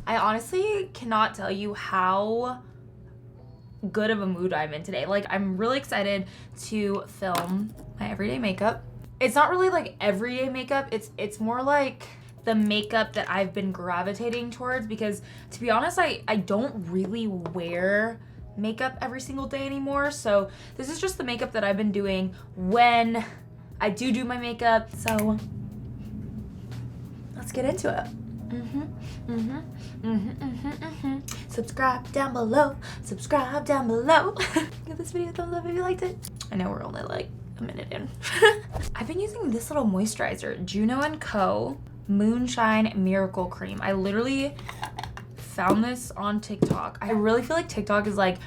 I honestly cannot tell you how good of a mood I'm in today. Like, I'm really excited to film my everyday makeup. It's not really like everyday makeup, it's more like the makeup that I've been gravitating towards, because to be honest, I don't really wear makeup every single day anymore. So this is just the makeup that I've been doing when I do my makeup. So let's get into it. Subscribe down below. Subscribe down below. Give this video a thumbs up if you liked it. I know we're only like a minute in. I've been using this little moisturizer, Juno & Co. Moonshine Miracle Cream. I literally found this on TikTok. I really feel like TikTok is like,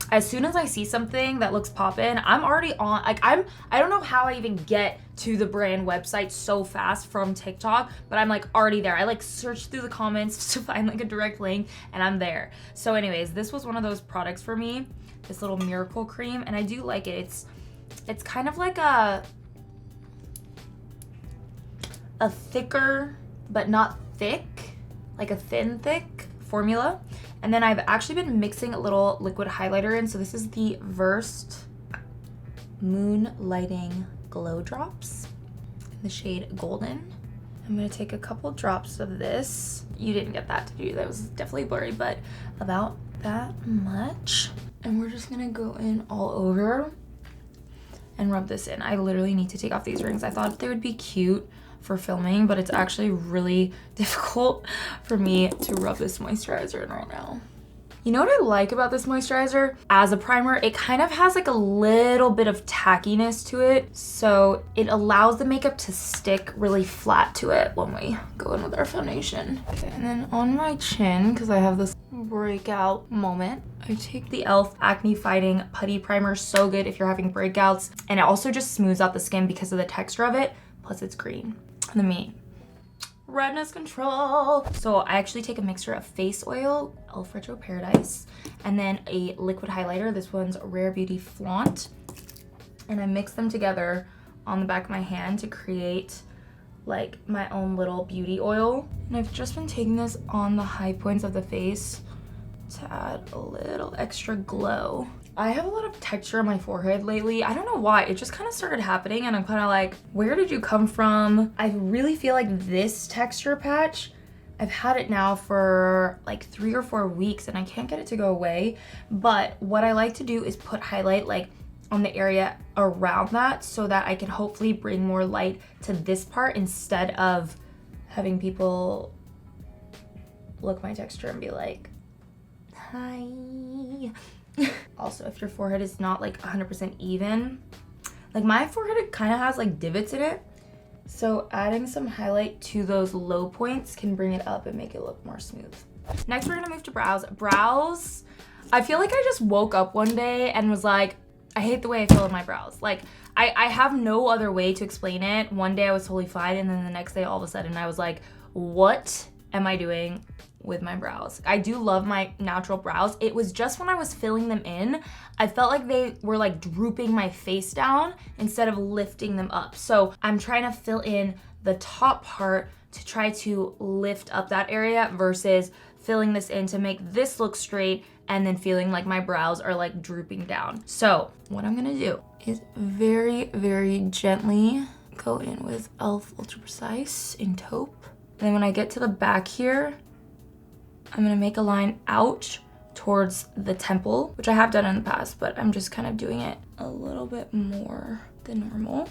as soon as I see something that looks poppin', I'm already on. Like, I don't know how I even get to the brand website so fast from TikTok, but I'm like already there. I like search through the comments to find like a direct link and I'm there. So anyways, this was one of those products for me, this little miracle cream, and I do like it. It's kind of like a thicker, but not thick, like a thin thick formula. And then I've actually been mixing a little liquid highlighter in. So this is the Versed Moonlighting Glow Drops in the shade Golden. I'm gonna take a couple drops of this. You didn't get that to do, that was definitely blurry, but about that much. And we're just gonna go in all over and rub this in. I literally need to take off these rings. I thought they would be cute for filming, but it's actually really difficult for me to rub this moisturizer in right now. You know what I like about this moisturizer? As a primer, it kind of has like a little bit of tackiness to it, so it allows the makeup to stick really flat to it when we go in with our foundation. Okay, and then on my chin, because I have this breakout moment, I take the e.l.f. Acne Fighting Putty Primer. So good if you're having breakouts, and it also just smooths out the skin because of the texture of it, plus it's green. And then me, redness control. So I actually take a mixture of face oil, e.l.f. Retro Paradise, and then a liquid highlighter. This one's Rare Beauty Flaunt. And I mix them together on the back of my hand to create like my own little beauty oil. And I've just been taking this on the high points of the face to add a little extra glow. I have a lot of texture on my forehead lately. I don't know why, it just kind of started happening and I'm kind of like, where did you come from? I really feel like this texture patch, I've had it now for like 3 or 4 weeks and I can't get it to go away. But what I like to do is put highlight like on the area around that so that I can hopefully bring more light to this part instead of having people look at my texture and be like, hi. Also, if your forehead is not like 100% even, like my forehead kind of has like divots in it, so adding some highlight to those low points can bring it up and make it look more smooth. Next, we're gonna move to brows. Brows, I feel like I just woke up one day and was like, I hate the way I feel in my brows. Like, I have no other way to explain it. One day I was totally fine, and then the next day all of a sudden I was like, what am I doing with my brows? I do love my natural brows. It was just when I was filling them in, I felt like they were like drooping my face down instead of lifting them up. So I'm trying to fill in the top part to try to lift up that area versus filling this in to make this look straight and then feeling like my brows are like drooping down. So what I'm gonna do is very, very gently go in with e.l.f. Ultra Precise in taupe. And then when I get to the back here, I'm gonna make a line out towards the temple, which I have done in the past, but I'm just kind of doing it a little bit more than normal.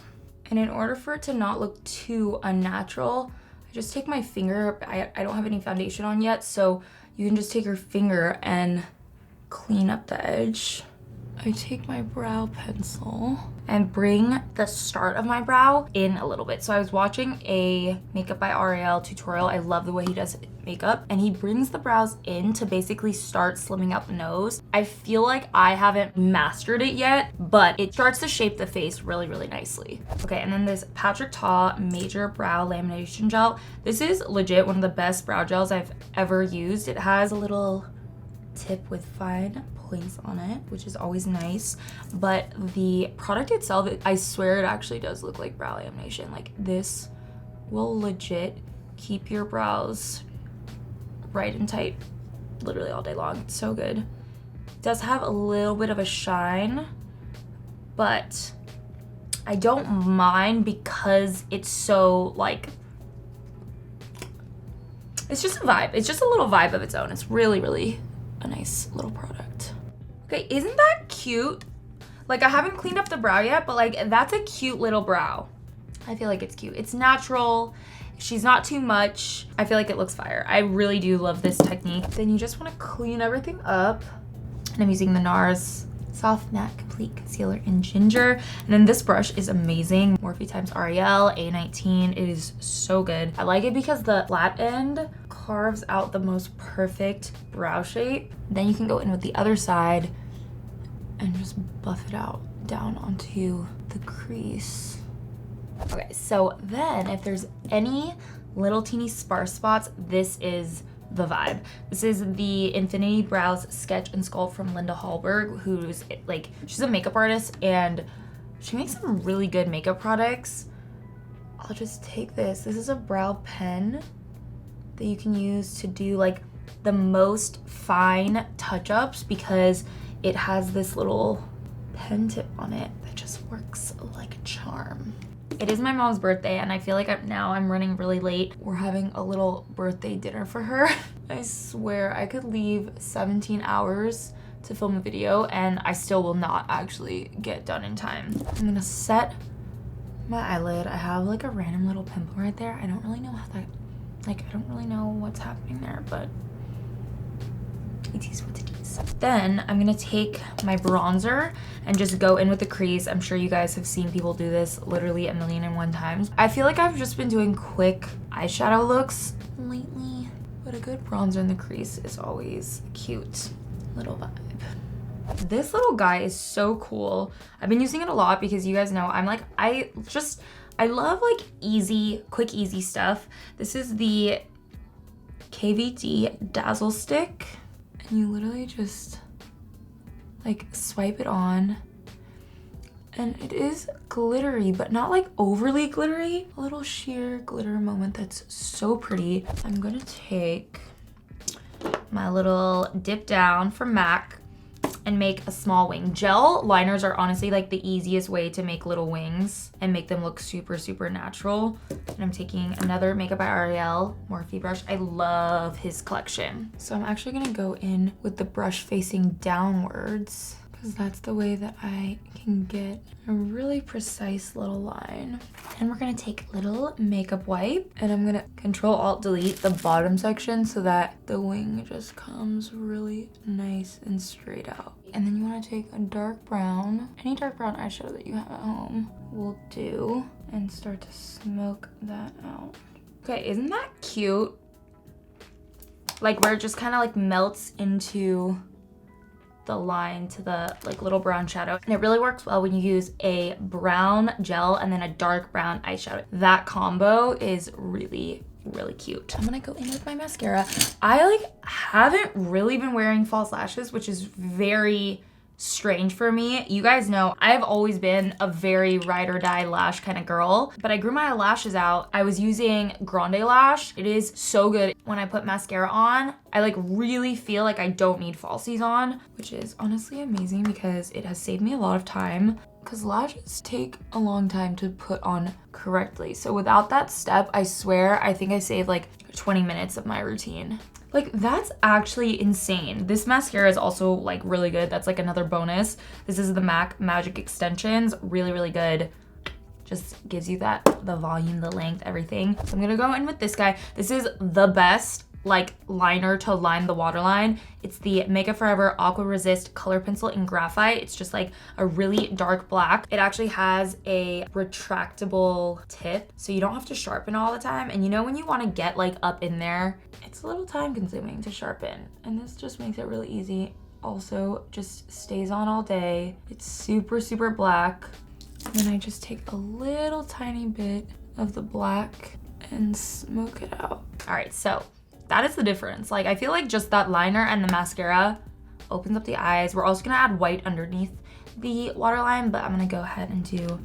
And in order for it to not look too unnatural, I just take my finger. I don't have any foundation on yet, so you can just take your finger and clean up the edge. I take my brow pencil and bring the start of my brow in a little bit. So I was watching a Makeup by Ariel tutorial. I love the way he does makeup, and he brings the brows in to basically start slimming out the nose. I feel like I haven't mastered it yet, but it starts to shape the face really, really nicely. Okay, and then this Patrick Ta Major Brow Lamination Gel. This is legit one of the best brow gels I've ever used. It has a little tip with fine points on it, which is always nice, but the product itself, I swear it actually does look like brow lamination. Like, this will legit keep your brows right and tight literally all day long. It's so good. It does have a little bit of a shine, but I don't mind because it's so like, it's just a vibe. It's just a little vibe of its own. It's really, really a nice little product. Okay, isn't that cute? Like, I haven't cleaned up the brow yet, but like, that's a cute little brow. I feel like it's cute. It's natural. She's not too much. I feel like it looks fire. I really do love this technique. Then you just want to clean everything up. And I'm using the NARS Soft Matte Complete Concealer in Ginger. And then this brush is amazing. Morphe x Ariel A19. It is so good. I like it because the flat end carves out the most perfect brow shape. Then you can go in with the other side and just buff it out down onto the crease. Okay, so then if there's any little teeny sparse spots, this is the vibe. This is the Infinity Brows Sketch and Sculpt from Linda Hallberg, who's like, she's a makeup artist and she makes some really good makeup products. I'll just take this. This is a brow pen that you can use to do like the most fine touch-ups because it has this little pen tip on it that just works like a charm. It is my mom's birthday and I feel like I'm running really late. We're having a little birthday dinner for her. I swear I could leave 17 hours to film a video and I still will not actually get done in time. I'm gonna set my eyelid. I have like a random little pimple right there. I don't really know how that, like, I don't really know what's happening there, but it is what it is. Then I'm gonna take my bronzer and just go in with the crease. I'm sure you guys have seen people do this literally 1,000,001 times. I feel like I've just been doing quick eyeshadow looks lately, but a good bronzer in the crease is always a cute little vibe. This little guy is so cool. I've been using it a lot because you guys know I'm like, I love like easy, quick, easy stuff. This is the KVD Dazzle Stick. And you literally just like swipe it on and it is glittery, but not like overly glittery. A little sheer glitter moment that's so pretty. I'm gonna take my little dip down from MAC and make a small wing. Gel liners are honestly like the easiest way to make little wings and make them look super, super natural. And I'm taking another Makeup by Ariel Morphe brush. I love his collection. So I'm actually gonna go in with the brush facing downwards because that's the way that I can get a really precise little line. And we're gonna take a little makeup wipe and I'm gonna Control-Alt-Delete the bottom section so that the wing just comes really nice and straight out. And then you wanna take a dark brown, any dark brown eyeshadow that you have at home will do, and start to smoke that out. Okay, isn't that cute? Like where it just kind of like melts into the line to the like little brown shadow. And it really works well when you use a brown gel and then a dark brown eyeshadow. That combo is really, really cute. I'm gonna go in with my mascara. I like haven't really been wearing false lashes, which is very strange for me. You guys know I've always been a very ride or die lash kind of girl, but I grew my lashes out. I was using Grande Lash. It is so good. When I put mascara on, I like really feel like I don't need falsies on, which is honestly amazing because it has saved me a lot of time because lashes take a long time to put on correctly. So without that step, I swear, I think I saved like 20 minutes of my routine. Like, that's actually insane. This mascara is also like really good. That's like another bonus. This is the MAC Magic Extensions. Really, really good. Just gives you the volume, the length, everything. So I'm gonna go in with this guy. This is the best like liner to line the waterline. It's the Makeup Forever Aqua Resist Color Pencil in Graphite. It's just like a really dark black. It actually has a retractable tip, so you don't have to sharpen all the time. And you know when you want to get like up in there, it's a little time consuming to sharpen. And this just makes it really easy. Also, just stays on all day. It's super, super black. And then I just take a little tiny bit of the black and smoke it out. All right, so that is the difference. Like, I feel like just that liner and the mascara opens up the eyes. We're also gonna add white underneath the waterline, but I'm gonna go ahead and do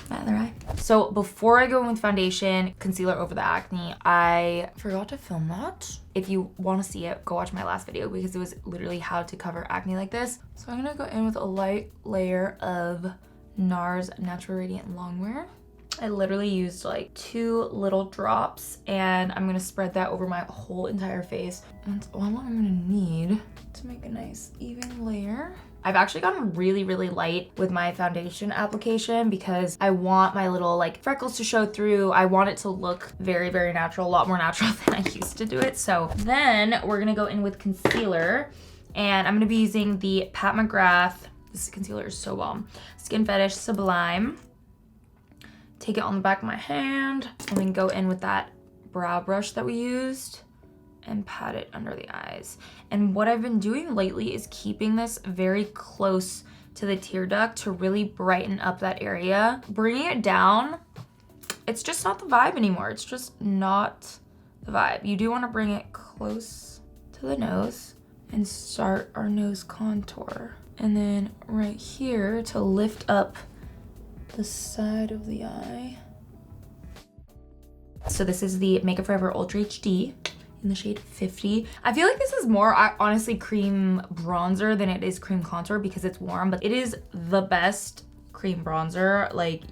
my other eye. So before I go in with foundation, concealer over the acne, I forgot to film that. If you want to see it, go watch my last video because it was literally how to cover acne like this. So I'm gonna go in with a light layer of NARS Natural Radiant Longwear. I literally used like 2 little drops and I'm gonna spread that over my whole entire face. And that's all I'm gonna need to make a nice even layer. I've actually gotten really, really light with my foundation application because I want my little like freckles to show through. I want it to look very, very natural, a lot more natural than I used to do it. So then we're gonna go in with concealer and I'm gonna be using the Pat McGrath. This concealer is so bomb. Skin Fetish Sublime. Take it on the back of my hand and then go in with that brow brush that we used and pat it under the eyes. And what I've been doing lately is keeping this very close to the tear duct to really brighten up that area. Bringing it down, it's just not the vibe anymore. It's just not the vibe. You do want to bring it close to the nose and start our nose contour. And then right here to lift up the side of the eye. So this is the Makeup Forever Ultra HD in the shade 50. I feel like this is more honestly cream bronzer than it is cream contour because it's warm, but it is the best cream bronzer. Like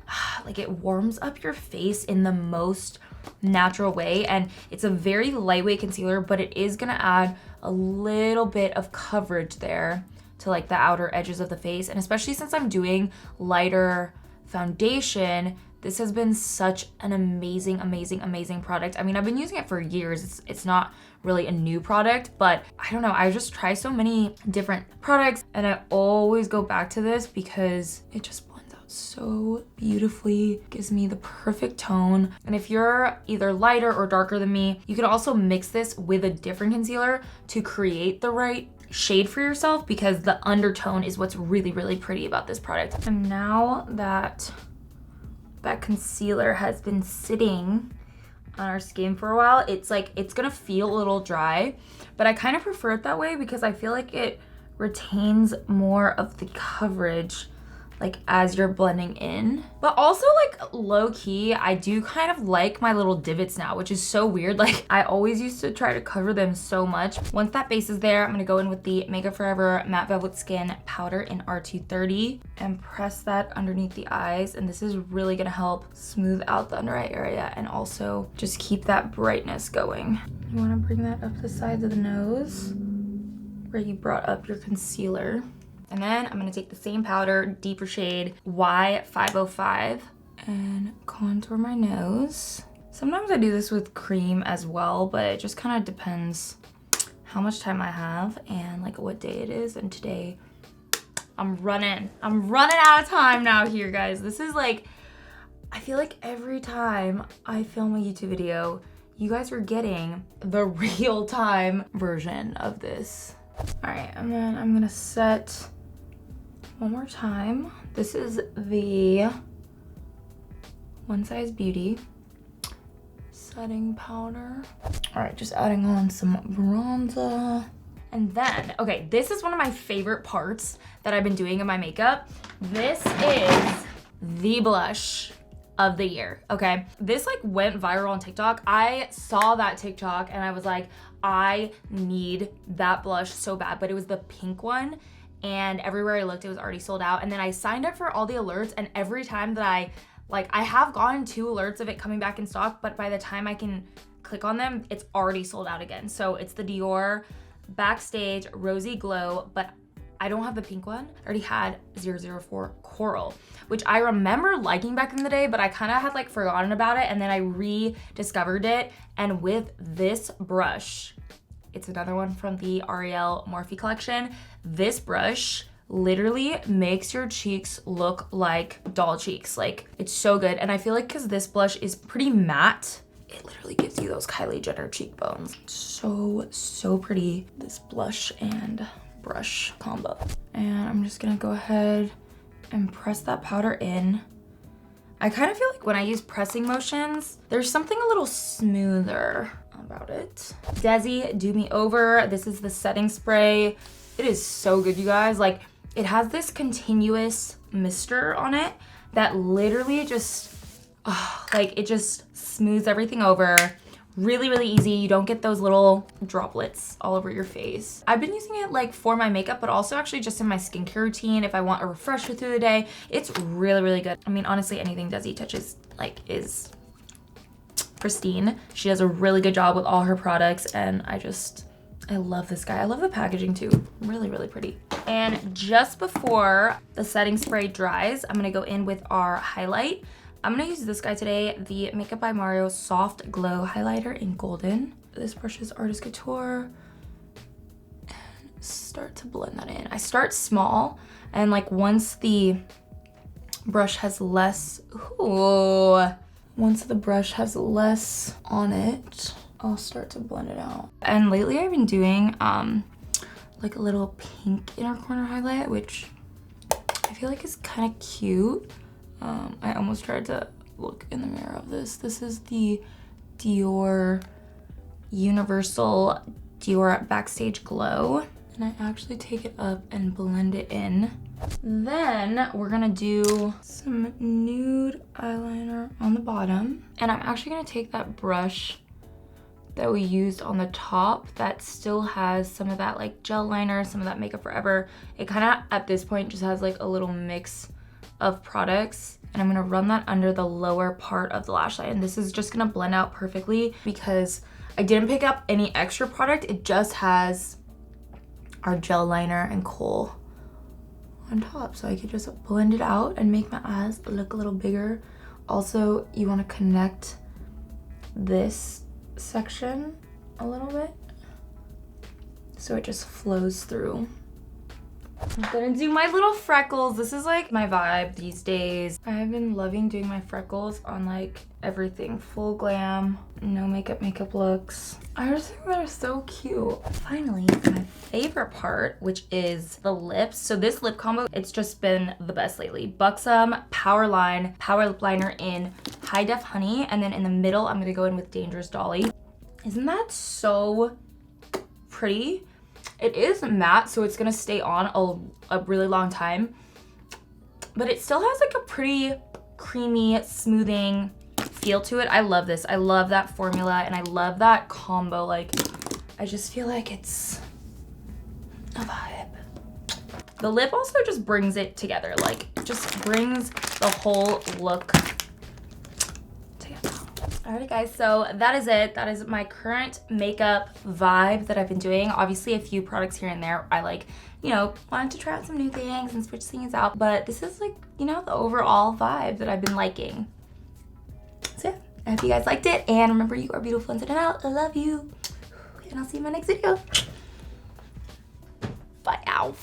it warms up your face in the most natural way, and it's a very lightweight concealer, but it is gonna add a little bit of coverage there to like the outer edges of the face. And especially since I'm doing lighter foundation, this has been such an amazing, amazing, amazing product. I mean, I've been using it for years. It's not really a new product, but I don't know. I just try so many different products and I always go back to this because it just blends out so beautifully, gives me the perfect tone. And if you're either lighter or darker than me, you can also mix this with a different concealer to create the right shade for yourself because the undertone is what's really, really pretty about this product. And now that that concealer has been sitting on our skin for a while, it's like, it's gonna feel a little dry, but I kind of prefer it that way because I feel like it retains more of the coverage like as you're blending in. But also like low key, I do kind of like my little divots now, which is so weird. Like I always used to try to cover them so much. Once that base is there, I'm gonna go in with the Makeup Forever Matte Velvet Skin Powder in R230 and press that underneath the eyes. And this is really gonna help smooth out the under eye area and also just keep that brightness going. You wanna bring that up the sides of the nose where you brought up your concealer. And then I'm gonna take the same powder, deeper shade Y505, and contour my nose. Sometimes I do this with cream as well, but it just kind of depends how much time I have and like what day it is. And today I'm running out of time now here, guys. This is like, I feel like every time I film a YouTube video, you guys are getting the real time version of this. All right, and then I'm gonna set one more time. This is the One Size Beauty setting powder. All right, just adding on some bronzer. And then, okay, this is one of my favorite parts that I've been doing in my makeup. This is the blush of the year, okay? This like went viral on TikTok. I saw that TikTok and I was like, I need that blush so bad, but it was the pink one. And everywhere I looked, it was already sold out. And then I signed up for all the alerts, and every time that I have gotten 2 alerts of it coming back in stock, but by the time I can click on them, it's already sold out again. So it's the Dior Backstage Rosy Glow, but I don't have the pink one. I already had 004 Coral, which I remember liking back in the day, but I kind of had like forgotten about it. And then I rediscovered it. And with this brush, it's another one from the Ariel Morphe collection. This brush literally makes your cheeks look like doll cheeks. Like, it's so good. And I feel like because this blush is pretty matte, it literally gives you those Kylie Jenner cheekbones. So, so pretty, this blush and brush combo. And I'm just gonna go ahead and press that powder in. I kind of feel like when I use pressing motions, there's something a little smoother about it. Desi Do Me Over. This is the setting spray. It is so good, you guys. Like, it has this continuous mister on it that literally just Oh, like it just smooths everything over. Really, really easy. You don't get those little droplets all over your face. I've been using it like for my makeup, but also actually just in my skincare routine if I want a refresher through the day. It's really, really good. I mean, honestly, anything Desi touches like is pristine. She does a really good job with all her products, and I love this guy. I love the packaging too. Really, really pretty. And just before the setting spray dries, I'm gonna go in with our highlight. I'm gonna use this guy today, the Makeup by Mario Soft Glow Highlighter in Golden. This brush is Artist Couture. And start to blend that in. I start small, and like once the brush has less, once the brush has less on it, I'll start to blend it out. And lately I've been doing like a little pink inner corner highlight, which I feel like is kind of cute. I almost tried to look in the mirror of this. This is the Dior Universal Dior Backstage Glow. And I actually take it up and blend it in. Then we're gonna do some nude eyeliner on the bottom. And I'm actually gonna take that brush that we used on the top that still has some of that like gel liner, some of that Makeup Forever. It kind of at this point just has like a little mix of products, and I'm gonna run that under the lower part of the lash line. And this is just gonna blend out perfectly because I didn't pick up any extra product. It just has our gel liner and kohl on top, so I could just blend it out and make my eyes look a little bigger. Also, you want to connect this section a little bit so it just flows through. I'm gonna do my little freckles. This is like my vibe these days. I've been loving doing my freckles on like everything. Full glam, no makeup looks. I just think they're so cute. Finally, my favorite part, which is the lips. So this lip combo, it's just been the best lately. Buxom Power Lip Liner in High Def Honey. And then in the middle, I'm gonna go in with Dangerous Dolly. Isn't that so pretty? It is matte, so it's gonna stay on a really long time, but it still has like a pretty creamy, smoothing feel to it. I love this. I love that formula, and I love that combo. Like, I just feel like it's a vibe. The lip also just brings it together. Like, it just brings the whole look together. Alright guys, so that is it. That is my current makeup vibe that I've been doing. Obviously a few products here and there. I like, you know, wanted to try out some new things and switch things out, but this is like, you know, the overall vibe that I've been liking. So yeah, I hope you guys liked it, and remember, you are beautiful inside and out. I love you, and I'll see you in my next video. Bye. Ow.